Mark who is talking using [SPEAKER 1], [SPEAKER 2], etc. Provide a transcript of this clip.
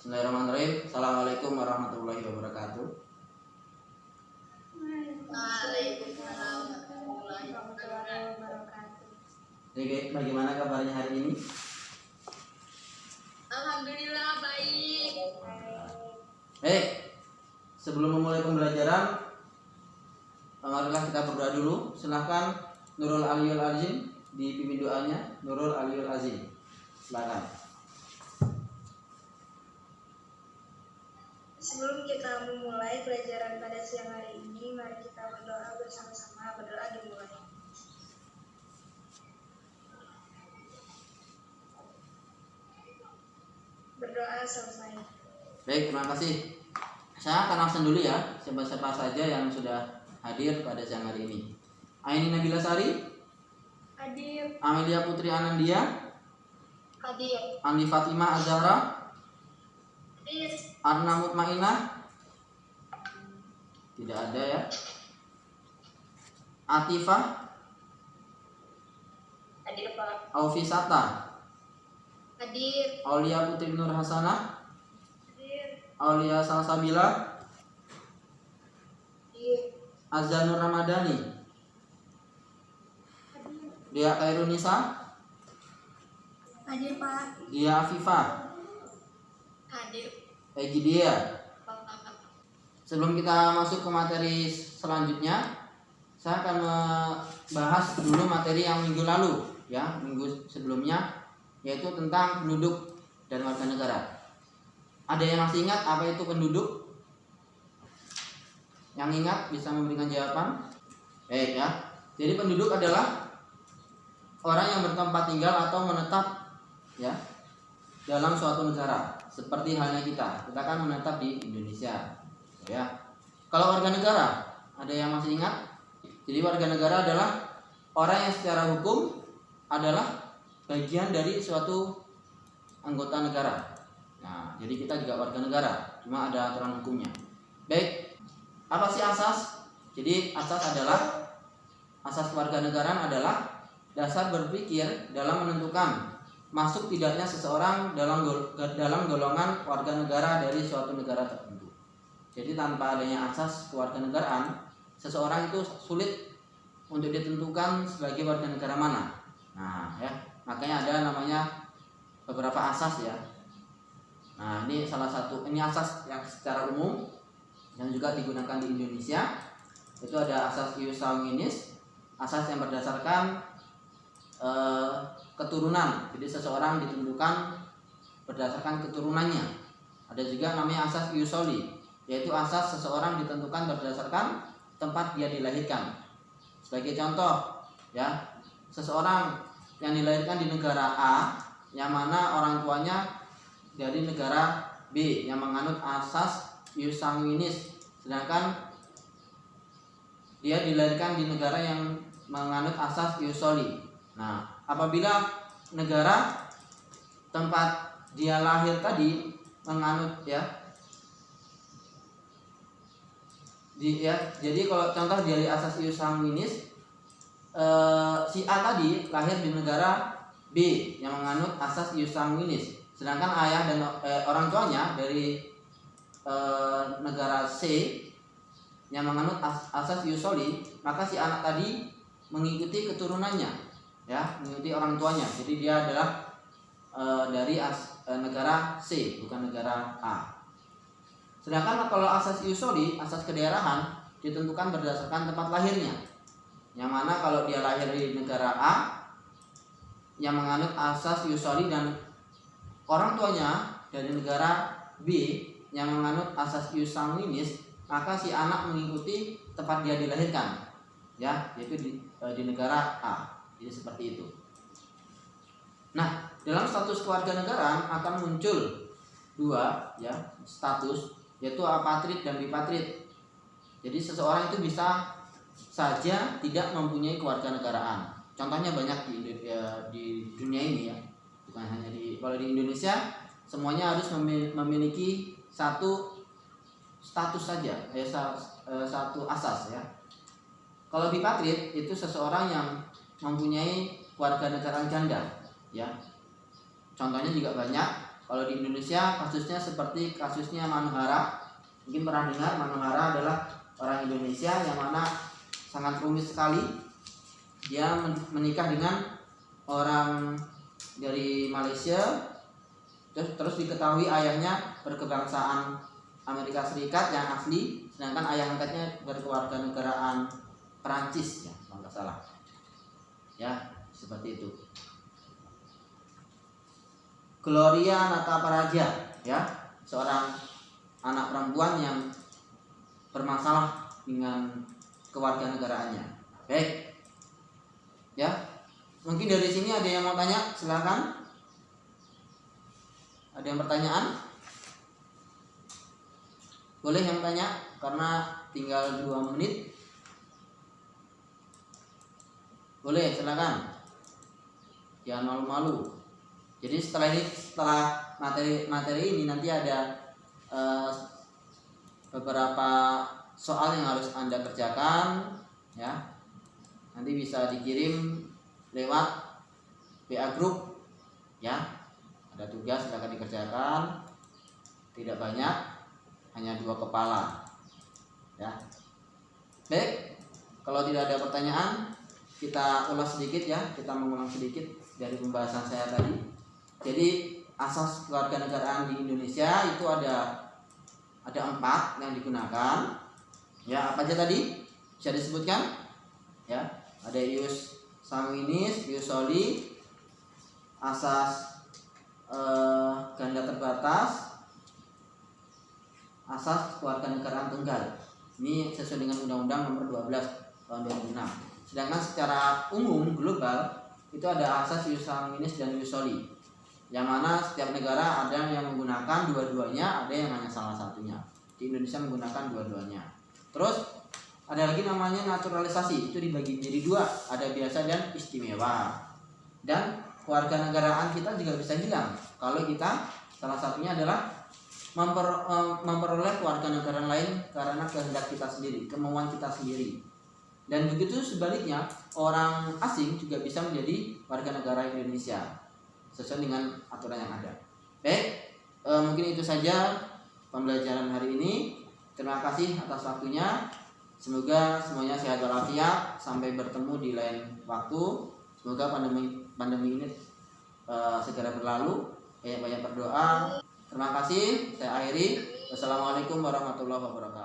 [SPEAKER 1] Bismillahirrahmanirrahim. Assalamualaikum warahmatullahi wabarakatuh.
[SPEAKER 2] Waalaikumsalam warahmatullahi wabarakatuh.
[SPEAKER 1] Jadi bagaimana kabarnya hari ini?
[SPEAKER 2] Alhamdulillah baik.
[SPEAKER 1] Sebelum memulai pembelajaran, marilah kita berdoa dulu. Silakan Nurul Aliyul Azim dipimpin doanya. Nurul Aliyul Azim. Silakan.
[SPEAKER 2] Sebelum kita memulai pelajaran pada siang hari ini, mari kita berdoa bersama-sama. Berdoa dimulai. Berdoa selesai.
[SPEAKER 1] Baik, terima kasih. Saya akan absen dulu ya, siapa-siapa saja yang sudah hadir pada siang hari ini. Aini Nabila Sari,
[SPEAKER 2] Hadir.
[SPEAKER 1] Amelia Putri Anandia,
[SPEAKER 2] Hadir.
[SPEAKER 1] Andi Fatimah Azhara,
[SPEAKER 2] Hadir.
[SPEAKER 1] Arna Mutmainah, tidak ada ya. Atifah,
[SPEAKER 2] Hadir Pak.
[SPEAKER 1] Aufisata,
[SPEAKER 2] Hadir.
[SPEAKER 1] Aulia Putri Nur Hasanah,
[SPEAKER 2] Hadir.
[SPEAKER 1] Aulia Salsabila,
[SPEAKER 2] Hadir.
[SPEAKER 1] Azanur Ramadhani, Dia Kairunisa,
[SPEAKER 2] Hadir Pak.
[SPEAKER 1] Dia Afifah,
[SPEAKER 2] Hadir
[SPEAKER 1] Egi Dia.
[SPEAKER 2] Pak.
[SPEAKER 1] Sebelum kita masuk ke materi selanjutnya, saya akan membahas dulu materi yang minggu lalu, ya, minggu sebelumnya, yaitu tentang penduduk dan warga negara. Ada yang masih ingat apa itu penduduk? Yang ingat bisa memberikan jawaban. Ya. Jadi penduduk adalah orang yang bertempat tinggal atau menetap, ya, dalam suatu negara. Seperti halnya kita kan menetap di Indonesia, ya. Kalau warga negara, ada yang masih ingat? Jadi warga negara adalah orang yang secara hukum adalah bagian dari suatu anggota negara. Nah, jadi kita juga warga negara, cuma ada aturan hukumnya. Baik, apa sih asas? Jadi asas kewarganegaraan adalah dasar berpikir dalam menentukan masuk tidaknya seseorang dalam golongan warga negara dari suatu negara tertentu. Jadi tanpa adanya asas kewarganegaraan, seseorang itu sulit untuk ditentukan sebagai warga negara mana. Nah, ya, makanya ada namanya beberapa asas, ya. Nah, ini salah satu, ini asas yang secara umum yang juga digunakan di Indonesia. Itu ada asas ius sanguinis, asas yang berdasarkan keturunan. Jadi seseorang ditentukan berdasarkan keturunannya. Ada juga namanya asas ius soli, yaitu asas seseorang ditentukan berdasarkan tempat dia dilahirkan. Sebagai contoh, ya, seseorang yang dilahirkan di negara A, yang mana orang tuanya dari negara B yang menganut asas ius sanguinis, sedangkan dia dilahirkan di negara yang menganut asas ius soli. Nah, apabila negara tempat dia lahir tadi menganut, jadi kalau contoh dari asas ius sanguinis, si A tadi lahir di negara B yang menganut asas ius sanguinis, sedangkan ayah dan orang tuanya dari negara C yang menganut asas ius soli, maka si anak tadi mengikuti keturunannya, ya, mengikuti orang tuanya. Jadi dia adalah dari negara C, bukan negara A. Sedangkan kalau asas ius soli, asas kedaerahan, ditentukan berdasarkan tempat lahirnya. Yang mana kalau dia lahir di negara A yang menganut asas ius soli dan orang tuanya dari negara B yang menganut asas ius sanguinis, maka si anak mengikuti tempat dia dilahirkan, ya, yaitu di negara A. Jadi seperti itu. Nah, dalam status kewarganegaraan akan muncul dua, ya, status, yaitu apatrid dan bipatrid. Jadi seseorang itu bisa saja tidak mempunyai kewarganegaraan. Contohnya banyak di dunia ini, ya. Bukan hanya kalau di Indonesia semuanya harus memiliki satu status saja, satu asas, ya. Kalau bipatrid itu seseorang yang mempunyai kewarganegaraan ganda, ya. Contohnya juga banyak, Kalau di Indonesia kasusnya seperti kasusnya Manohara. Mungkin pernah dengar, Manohara adalah orang Indonesia yang mana sangat rumit sekali. Dia menikah dengan orang dari Malaysia, terus diketahui ayahnya berkebangsaan Amerika Serikat yang asli, sedangkan ayah angkatnya berkewarganegaraan Perancis ya, kalau nggak salah. Ya, seperti itu. Gloria Nataparaja ya, seorang anak perempuan yang bermasalah dengan kewarganegaraannya. Baik. Ya. Mungkin dari sini ada yang mau tanya, silakan. Ada yang pertanyaan? Boleh yang tanya karena tinggal 2 menit. Boleh, silakan. Jangan malu-malu. Jadi setelah materi ini nanti ada beberapa soal yang harus Anda kerjakan ya. Nanti bisa dikirim lewat WA group ya. Ada tugas silakan dikerjakan. Tidak banyak, hanya 2 kepala. Ya. Baik. Kalau tidak ada pertanyaan, kita ulas sedikit ya. Kita mengulang sedikit dari pembahasan saya tadi. Jadi asas kewarganegaraan di Indonesia itu ada 4 yang digunakan. Ya, apa aja tadi? Bisa disebutkan? Ya, ada ius sanguinis, ius soli, asas ganda terbatas, asas kewarganegaraan tunggal. Ini sesuai dengan Undang-Undang Nomor 12 Tahun 2006. Sedangkan secara umum global itu ada asas ius sanguinis dan ius soli. Yang mana setiap negara ada yang menggunakan dua-duanya, ada yang hanya salah satunya. Di Indonesia menggunakan dua-duanya. Terus ada lagi namanya naturalisasi, itu dibagi menjadi 2, ada biasa dan istimewa. Dan kewarganegaraan kita juga bisa hilang kalau kita salah satunya adalah memperoleh kewarganegaraan lain karena kehendak kita sendiri, kemauan kita sendiri. Dan begitu sebaliknya, orang asing juga bisa menjadi warga negara Indonesia sesuai dengan aturan yang ada. Baik, mungkin itu saja pembelajaran hari ini. Terima kasih atas waktunya. Semoga semuanya sehat walafiat. Sampai bertemu di lain waktu. Semoga pandemi ini segera berlalu. Banyak-banyak berdoa. Terima kasih. Saya akhiri. Wassalamualaikum warahmatullahi wabarakatuh.